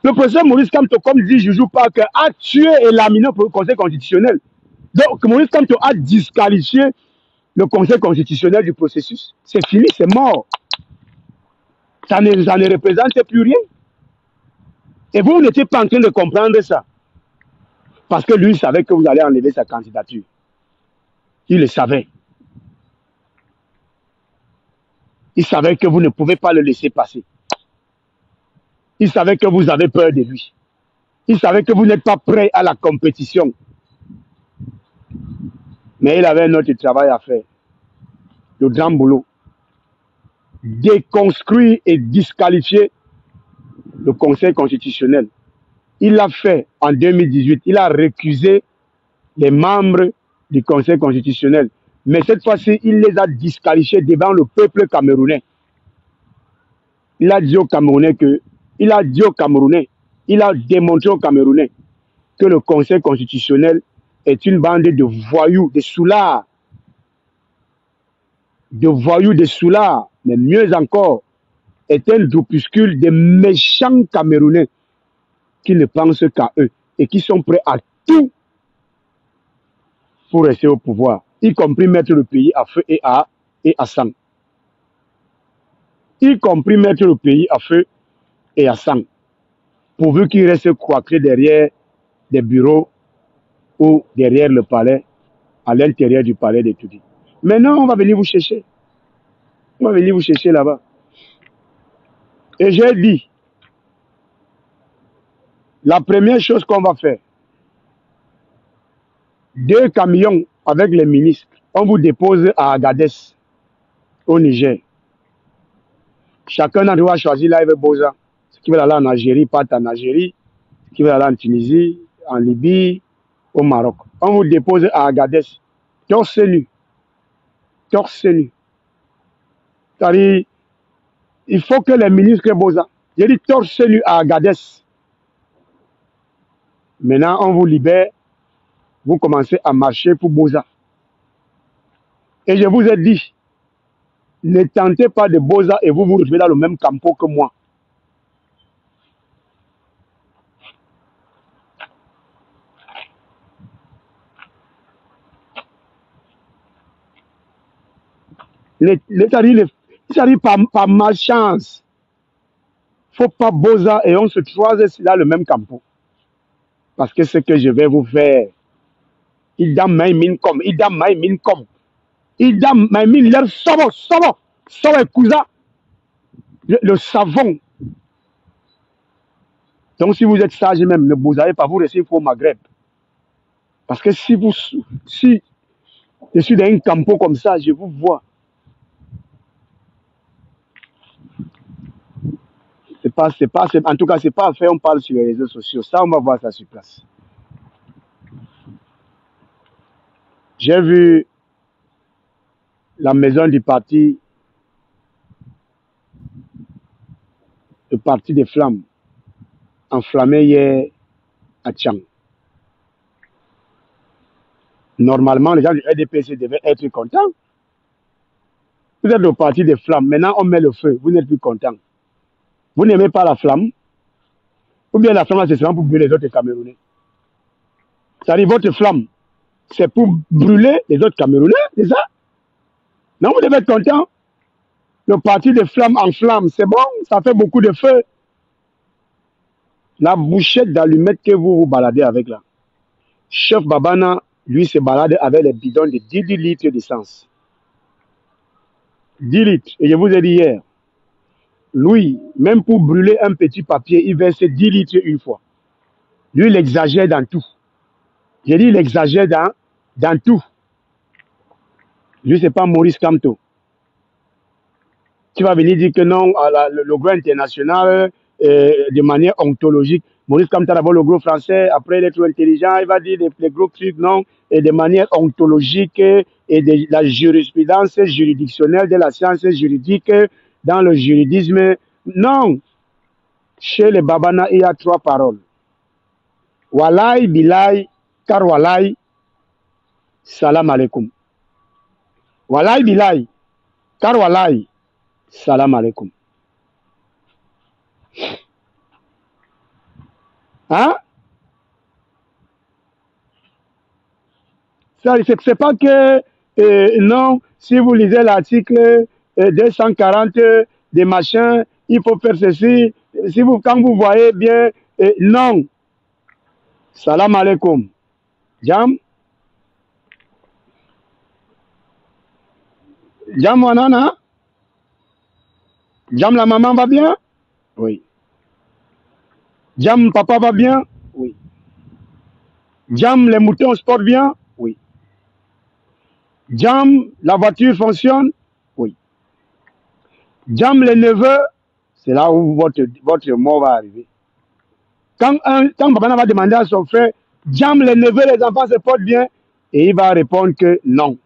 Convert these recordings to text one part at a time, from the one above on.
Le professeur Maurice Kamto, comme dit Joujou Park, a tué et laminé le Conseil constitutionnel. Donc, Maurice Kamto a disqualifié le Conseil constitutionnel du processus. C'est fini, c'est mort. Ça ne représente plus rien. Et vous n'étiez pas en train de comprendre ça. Parce que lui savait que vous allez enlever sa candidature. Il le savait. Il savait que vous ne pouvez pas le laisser passer. Il savait que vous avez peur de lui. Il savait que vous n'êtes pas prêt à la compétition. Mais il avait un autre travail à faire. Le grand boulot. Déconstruire et disqualifier le Conseil constitutionnel. Il l'a fait en 2018. Il a récusé les membres du Conseil constitutionnel. Mais cette fois-ci, il les a disqualifiés devant le peuple camerounais. Il a dit aux Camerounais il a démontré aux Camerounais que le Conseil constitutionnel est une bande de voyous, de soulards, mais mieux encore, est un groupuscule de méchants Camerounais qui ne pensent qu'à eux et qui sont prêts à tout pour rester au pouvoir, y compris mettre le pays à feu et à sang. Y compris mettre le pays à feu et à sang, pourvu qu'il reste coiffé derrière des bureaux ou derrière le palais, à l'intérieur du palais d'étudier. Maintenant, on va venir vous chercher. On va venir vous chercher là-bas. Et j'ai dit, la première chose qu'on va faire, 2 camions avec les ministres, on vous dépose à Agadez, au Niger. Chacun d'entre vous a choisi là, il veut Boza. Ceux qui veulent aller en Algérie partent en Algérie. Ceux qui veulent aller en Tunisie, en Libye, au Maroc. On vous dépose à Agadez, torse nu. Torse nu. C'est-à-dire, il faut que les ministres aient Boza. J'ai dit torse nu à Agadez. Maintenant, on vous libère. Vous commencez à marcher pour Boza. Et je vous ai dit, ne tentez pas de Boza et vous vous retrouvez dans le même campo que moi. C'est-à-dire par malchance. Il ne faut pas Boza et on se croise dans le même campo. Parce que ce que je vais vous faire, idam maimin comme, idam maimin comme, idam maimin leur savon, cousin, le savon. Donc si vous êtes sage même, ne vous avez pas, vous restez au Maghreb. Parce que si je suis dans un campo comme ça, je vous vois. En tout cas, c'est pas à faire, on parle sur les réseaux sociaux. Ça, on va voir ça sur place. J'ai vu la maison du parti, le parti des flammes, enflammé hier à Tchang. Normalement, les gens du RDPC devaient être contents. Vous êtes le parti des flammes. Maintenant, on met le feu. Vous n'êtes plus content. Vous n'aimez pas la flamme. Ou bien la flamme, c'est seulement pour brûler les autres Camerounais. C'est-à-dire, votre flamme, c'est pour brûler les autres Camerounais, c'est ça? Non, vous devez être content. Le parti des flammes en flamme, c'est bon, ça fait beaucoup de feu. La bouchette d'allumettes que vous vous baladez avec là. Chef Babana, lui, se balade avec les bidons de 10 litres d'essence. 10 litres. Et je vous ai dit hier, lui, même pour brûler un petit papier, il verse 10 litres une fois. Lui, il exagère dans tout. J'ai dit, il exagère dans tout. Lui, c'est pas Maurice Kamto. Tu vas venir dire que non, le gros international, de manière ontologique, Maurice Kamto d'abord le gros français, après il est trop intelligent, il va dire les gros trucs, non, et de manière ontologique et de la jurisprudence juridictionnelle, de la science juridique, dans le juridisme. Non, chez les Babana, il y a 3 paroles. Walai, bilai, kar walai, salam alaikum. Walai, bilai, kar walai, salam alaikum. Hein? C'est pas que, non, si vous lisez l'article 240 des machins, il faut faire ceci. Si vous, quand vous voyez bien, non. Salam alaikum. Jam? Jam, Wanana? Jam, la maman va bien? Oui. Jam, papa va bien? Oui. Jam, les moutons se portent bien? Oui. Jam, la voiture fonctionne? Oui. Jam, les neveux? C'est là où votre mort va arriver. Quand Babana va demander à son frère, Jam, les neveux, les enfants se portent bien, et il va répondre que non.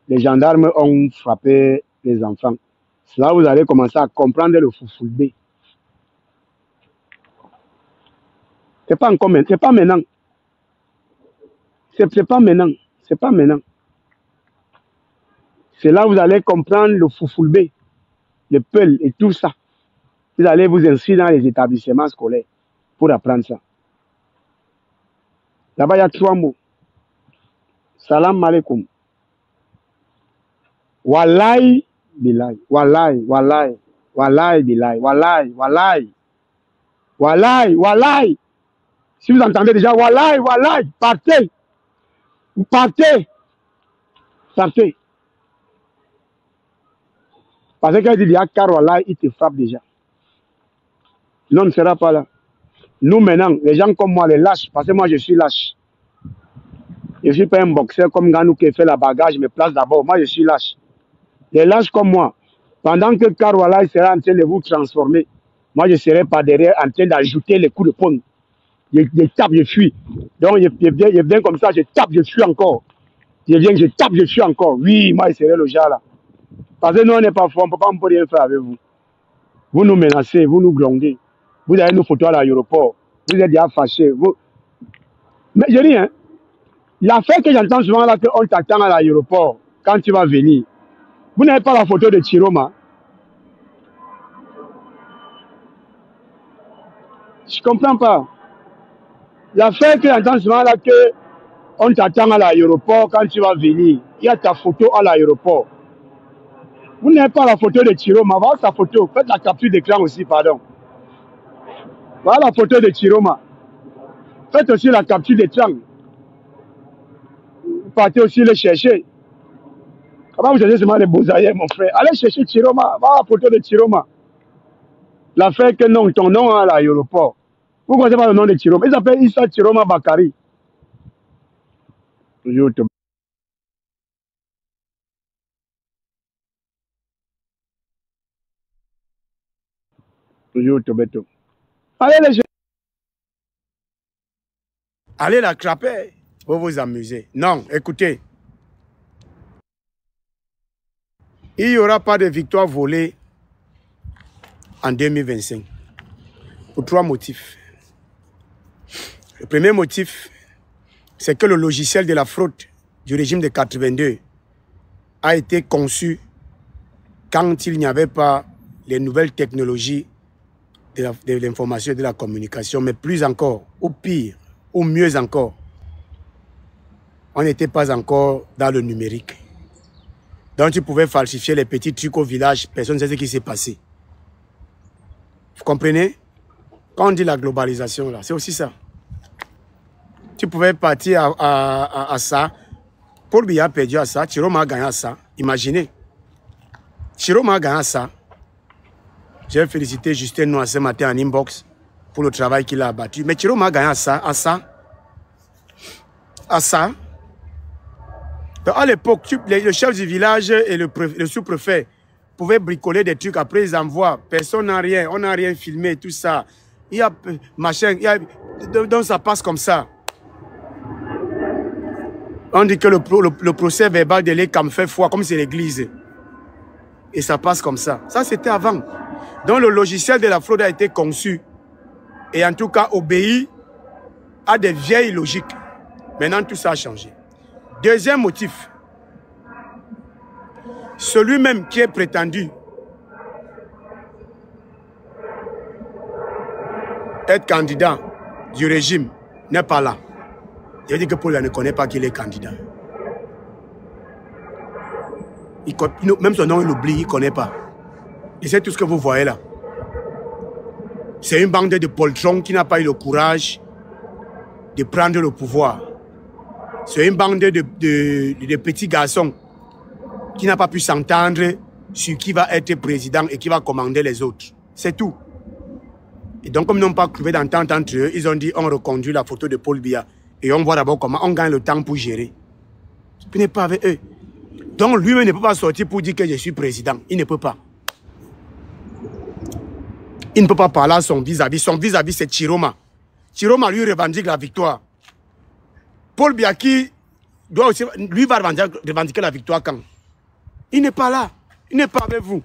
Les gendarmes ont frappé les enfants. C'est là où vous allez commencer à comprendre le foufoulbé. C'est pas encore maintenant. C'est pas maintenant. C'est pas maintenant. C'est pas maintenant. C'est là où vous allez comprendre le foufoulbé, le peul et tout ça. Vous allez vous inscrire dans les établissements scolaires pour apprendre ça. Là-bas, il y a 3 mots. Salam alaikum. Wallahi billahi. Wallahi, wallahi. Wallahi billahi. Wallahi, wallahi. Wallahi, wallahi. Si vous entendez déjà wallahi, wallahi, partez. Partez. Partez. Parce qu'elle dit, il y a car wallahi, il te frappe déjà. L'homme ne sera pas là. Nous maintenant, les gens comme moi, les lâches, parce que moi je suis lâche. Je ne suis pas un boxeur comme Ganou qui fait la bagarre, je me place d'abord. Moi je suis lâche. Les lâches comme moi, pendant que Karwala sera en train de vous transformer, moi je serai par derrière en train d'ajouter les coups de poing. Je tape, je fuis. Donc je viens comme ça, je tape, je fuis encore. Je viens, je tape, je fuis encore. Oui, moi je serai le genre là. Parce que nous on n'est pas fort, on ne peut pas rien faire avec vous. Vous nous menacez, vous nous grondez. Vous avez nos photos à l'aéroport. Vous êtes déjà fâchés. Mais je dis, hein, l'affaire que j'entends souvent là, qu'on t'attend à l'aéroport quand tu vas venir. Vous n'avez pas la photo de Chiroma. Je ne comprends pas. L'affaire que j'entends souvent là, qu'on t'attend à l'aéroport quand tu vas venir. Il y a ta photo à l'aéroport. Vous n'avez pas la photo de Chiroma. Voilà sa photo. Faites la capture d'écran aussi, pardon. Voilà la photo de Chiroma. Faites aussi la capture d'écran. Vous partez aussi le chercher. Comment vous cherchez seulement les beaux ailleurs, mon frère? Allez chercher Chiroma. Voilà la photo de Chiroma. L'affaire que non, ton nom à l'aéroport. Vous ne connaissez pas le nom de Chiroma. Il s'appelle Issa Chiroma Bakari. Toujours Tobeto. Allez la craper pour vous amuser. Non, écoutez. Il n'y aura pas de victoire volée en 2025. Pour 3 motifs. Le premier motif, c'est que le logiciel de la fraude du régime de 82 a été conçu quand il n'y avait pas les nouvelles technologies de l'information et de la communication, mais plus encore, ou pire, ou mieux encore, on n'était pas encore dans le numérique. Donc tu pouvais falsifier les petits trucs au village, personne ne sait ce qui s'est passé. Vous comprenez? Quand on dit la globalisation, là, c'est aussi ça. Tu pouvais partir à ça. Paul Biya a perdu à ça. Chiroma a gagné à ça. Imaginez. Chiroma a gagné à ça. J'ai félicité Justin Noir ce matin en inbox pour le travail qu'il a abattu. Mais Chiroma a gagné à ça. À ça. Donc à l'époque, le chef du village et le sous-préfet pouvaient bricoler des trucs. Après, ils envoient. Personne n'a rien. On n'a rien filmé, tout ça. Il y a machin. Donc ça passe comme ça. On dit que le procès verbal de l'ECAM fait foi, comme c'est l'église. Et ça passe comme ça. Ça, c'était avant. Donc, le logiciel de la fraude a été conçu. Et en tout cas, obéit à des vieilles logiques. Maintenant, tout ça a changé. Deuxième motif. Celui-même qui est prétendu être candidat du régime n'est pas là. Je dis que Paul Biya ne connaît pas qu'il est candidat. Même son nom, il l'oublie, il ne connaît pas. Et c'est tout ce que vous voyez là. C'est une bande de poltrons qui n'a pas eu le courage de prendre le pouvoir. C'est une bande de petits garçons qui n'a pas pu s'entendre sur qui va être président et qui va commander les autres. C'est tout. Et donc, comme ils n'ont pas trouvé d'entente entre eux, ils ont dit on reconduit la photo de Paul Biya et on voit d'abord comment on gagne le temps pour gérer. Ce n'est pas avec eux. Donc, lui-même ne peut pas sortir pour dire que je suis président. Il ne peut pas. Il ne peut pas parler à son vis-à-vis. Son vis-à-vis, c'est Chiroma. Chiroma, lui, revendique la victoire. Paul Biya qui doit aussi, lui va revendiquer la victoire quand? Il n'est pas là. Il n'est pas avec vous.